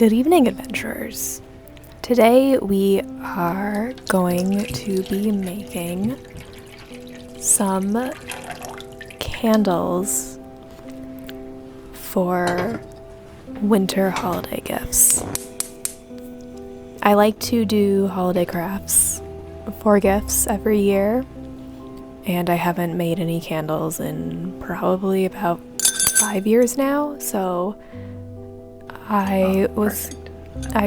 Good evening, adventurers. Today we are going to be making some candles for winter holiday gifts. I like to do holiday crafts for gifts every year, and I haven't made any candles in probably about 5 years now, so I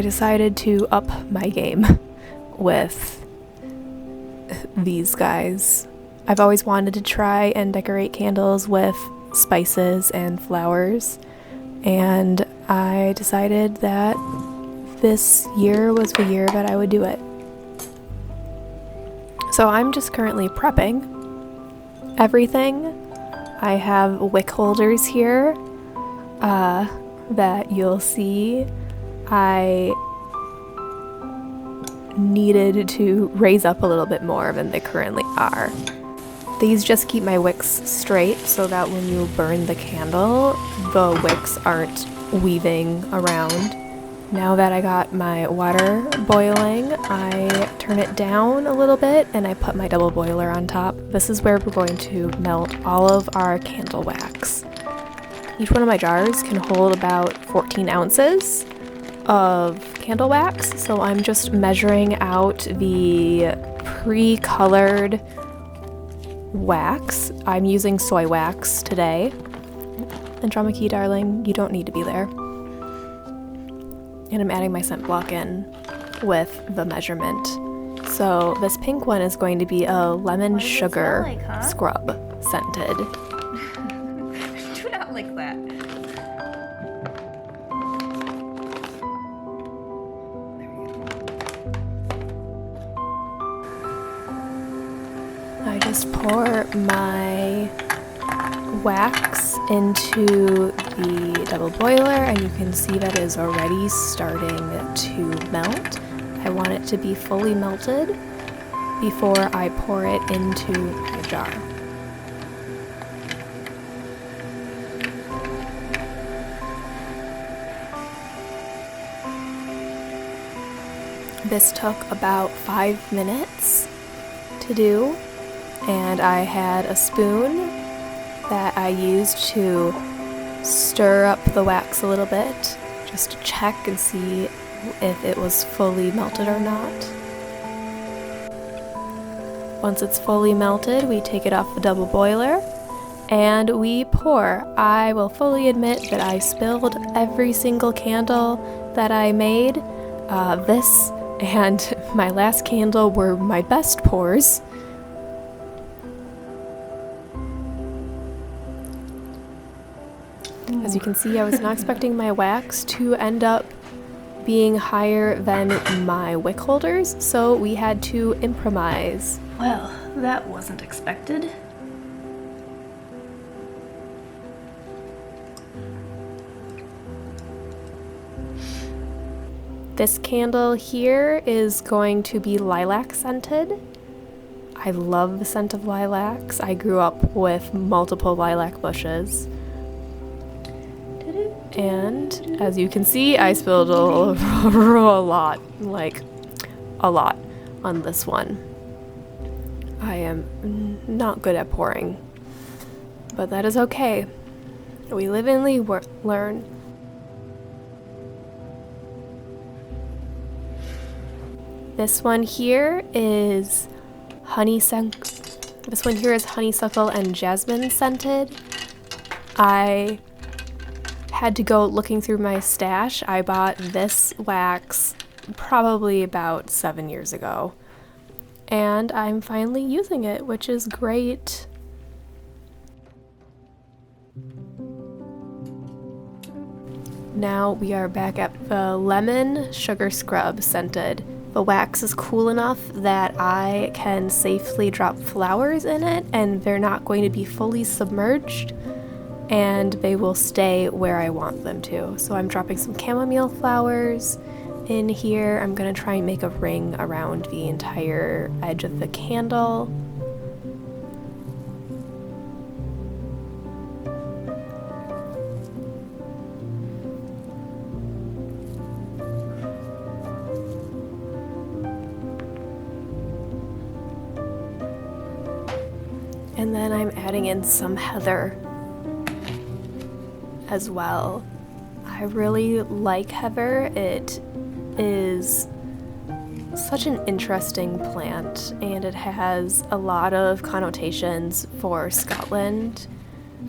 decided to up my game with these guys. I've always wanted to try and decorate candles with spices and flowers, and I decided that this year was the year that I would do it. So I'm just currently prepping everything. I have wick holders here that you'll see. I needed to raise up a little bit more than they currently are. These just keep my wicks straight so that when you burn the candle, the wicks aren't weaving around. Now that I got my water boiling, I turn it down a little bit and I put my double boiler on top. This is where we're going to melt all of our candle wax. Each one of my jars can hold about 14 ounces of candle wax, so I'm just measuring out the pre-colored wax. I'm using soy wax today. Andromeda, darling, you don't need to be there. And I'm adding my scent block in with the measurement. So this pink one is going to be a lemon sugar scrub scented. Do not like that. I just pour my wax into the double boiler and you can see that it is already starting to melt. I want it to be fully melted before I pour it into my jar. This took about 5 minutes to do, and I had a spoon that I used to stir up the wax a little bit just to check and see if it was fully melted or not. Once it's fully melted, we take it off the double boiler and we pour. I will fully admit that I spilled every single candle that I made. This and my last candle were my best pours. As you can see, I was not expecting my wax to end up being higher than my wick holders, so we had to improvise. Well, that wasn't expected. This candle here is going to be lilac scented. I love the scent of lilacs. I grew up with multiple lilac bushes. And as you can see, I spilled a lot, like a lot on this one. I am not good at pouring, but that is okay. We live and learn. This one here is honeysuckle and jasmine scented. I had to go looking through my stash. I bought this wax probably about 7 years ago, and I'm finally using it, which is great. Now we are back at the lemon sugar scrub scented. The wax is cool enough that I can safely drop flowers in it and they're not going to be fully submerged and they will stay where I want them to. So I'm dropping some chamomile flowers in here. I'm going to try and make a ring around the entire edge of the candle. And then I'm adding in some heather as well. I really like heather. It is such an interesting plant, and it has a lot of connotations for Scotland.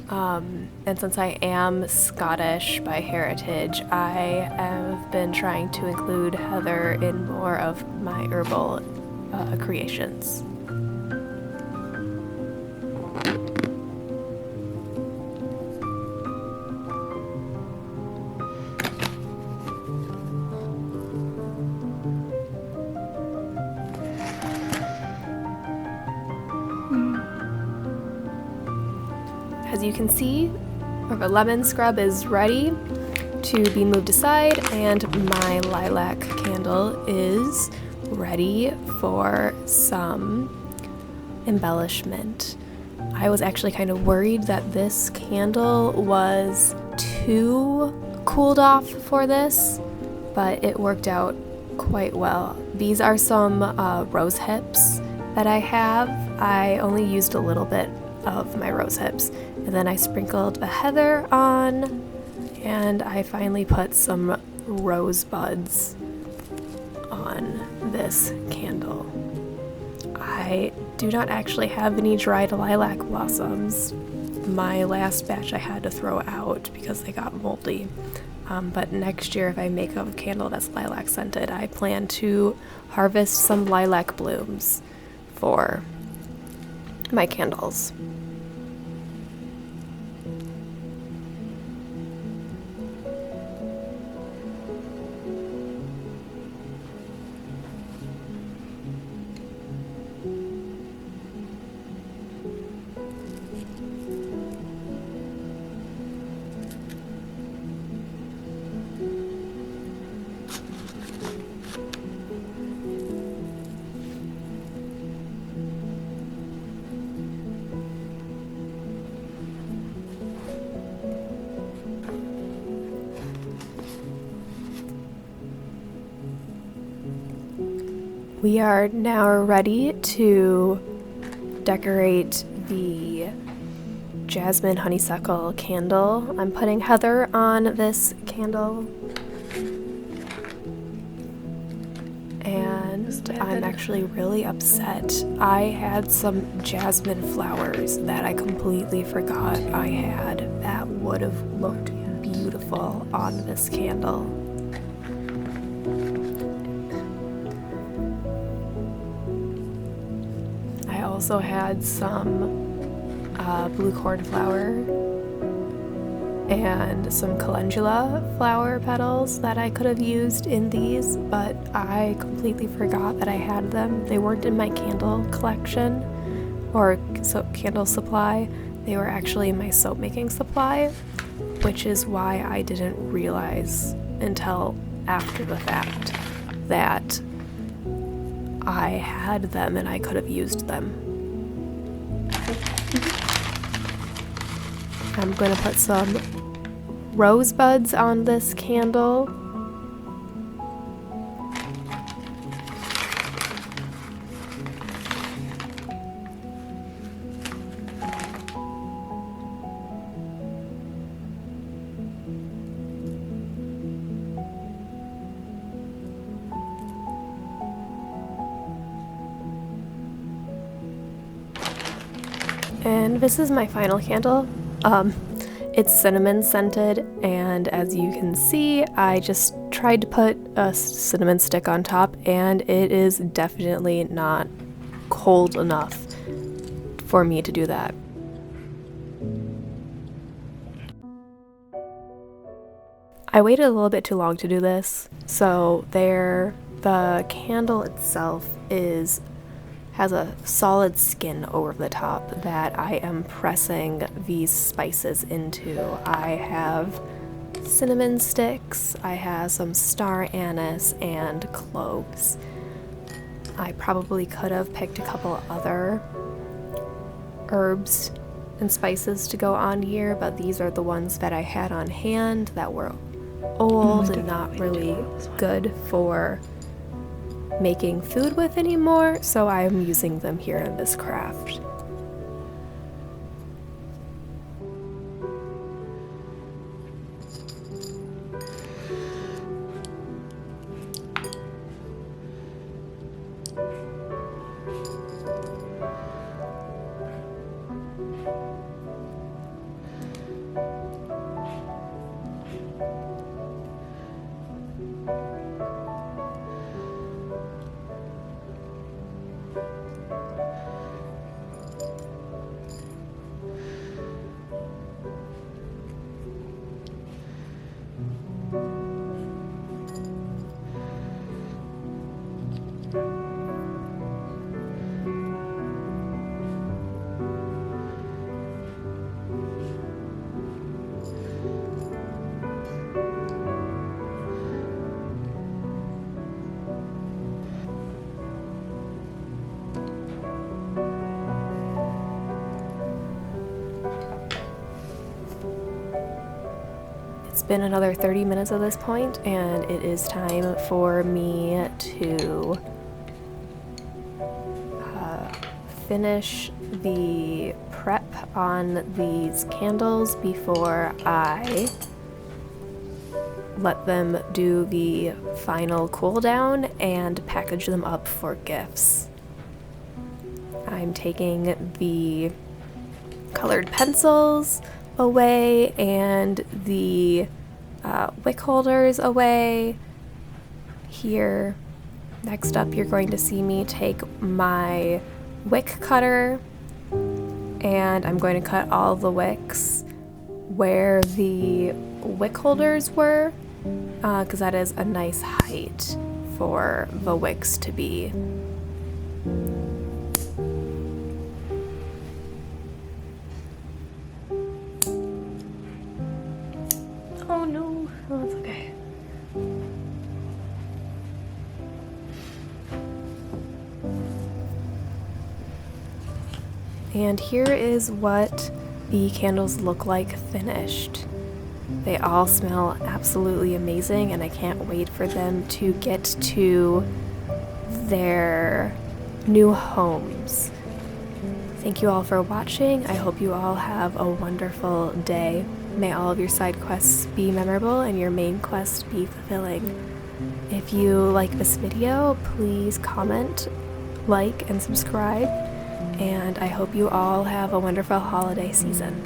And since I am Scottish by heritage, I have been trying to include heather in more of my herbal creations. As you can see, our lemon scrub is ready to be moved aside, and my lilac candle is ready for some embellishment. I was actually kind of worried that this candle was too cooled off for this, but it worked out quite well. These are some rose hips that I have. I only used a little bit of my rose hips, and then I sprinkled a heather on, and I finally put some rosebuds on this candle. I do not actually have any dried lilac blossoms. My last batch I had to throw out because they got moldy. But next year, if I make a candle that's lilac scented, I plan to harvest some lilac blooms for my candles. We are now ready to decorate the jasmine honeysuckle candle. I'm putting heather on this candle, and I'm actually really upset. I had some jasmine flowers that I completely forgot I had that would have looked beautiful on this candle. I also had some blue cornflower and some calendula flower petals that I could have used in these, but I completely forgot that I had them. They weren't in my candle collection or candle supply. They were actually in my soap making supply, which is why I didn't realize until after the fact that I had them and I could have used them. I'm going to put some rosebuds on this candle. And this is my final candle. It's cinnamon scented, and as you can see, I just tried to put a cinnamon stick on top, and it is definitely not cold enough for me to do that. I waited a little bit too long to do this, so the candle itself has a solid skin over the top that I am pressing these spices into. I have cinnamon sticks, I have some star anise, and cloves. I probably could have picked a couple other herbs and spices to go on here, but these are the ones that I had on hand that were old and not really good for making food with anymore, so I'm using them here in this craft. been another 30 minutes at this point, and it is time for me to finish the prep on these candles before I let them do the final cool down and package them up for gifts. I'm taking the colored pencils away and the wick holders away. Here, next up, you're going to see me take my wick cutter, and I'm going to cut all the wicks where the wick holders were, because that is a nice height for the wicks to be. Oh no, oh, it's okay. And here is what the candles look like finished. They all smell absolutely amazing, and I can't wait for them to get to their new homes. Thank you all for watching. I hope you all have a wonderful day. May all of your side quests be memorable and your main quest be fulfilling. If you like this video, please comment, like, and subscribe. And I hope you all have a wonderful holiday season.